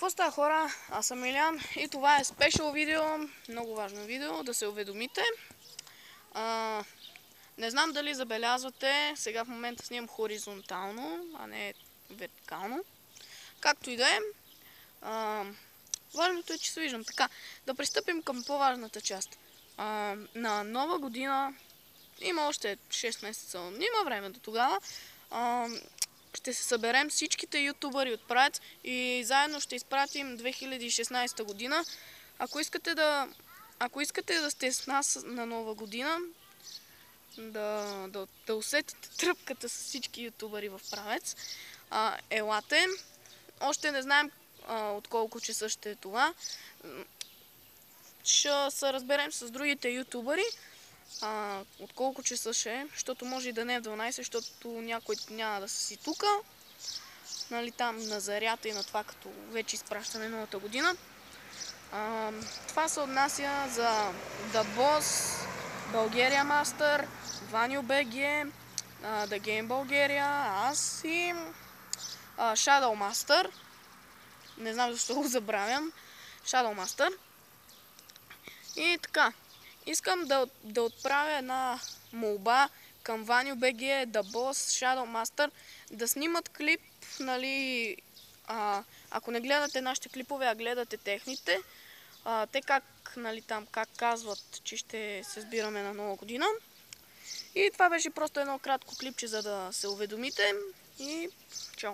Какво става, хора? Аз съм Илян и това е спешъл видео, много важно видео, да се уведомите. Не знам дали забелязвате, сега в момента снимам хоризонтално, а не вертикално. Както и да е, важното е, че се виждам. Така, да пристъпим към по-важната част. На нова година, има още 6 месеца, има време до тогава, ще се съберем всичките ютубъри от Правец и заедно ще изпратим 2016 година. Ако искате да сте с нас на нова година, да усетите тръпката с всички ютубъри в Правец, елате. Още не знаем от колко часа ще е това. Ще се разберем с другите ютубъри от колко часа ще е, защото може и да не е 12, защото някой няма да са си тука. Нали, там на зарята и на това, като вече изпращаме новата година. Това се отнася за The Boss, Bulgaria Master, Vanyo BG, The Game Bulgaria, аз и Shadow Master. Не знам защо го забравям. Shadow Master. И така, искам да отправя една молба към Vanyo BG, The Boss, Shadow Master, да снимат клип, нали, ако не гледате нашите клипове, а гледате техните, те как казват, че ще се сбираме на нова година. И това беше просто едно кратко клипче, за да се уведомите и чао!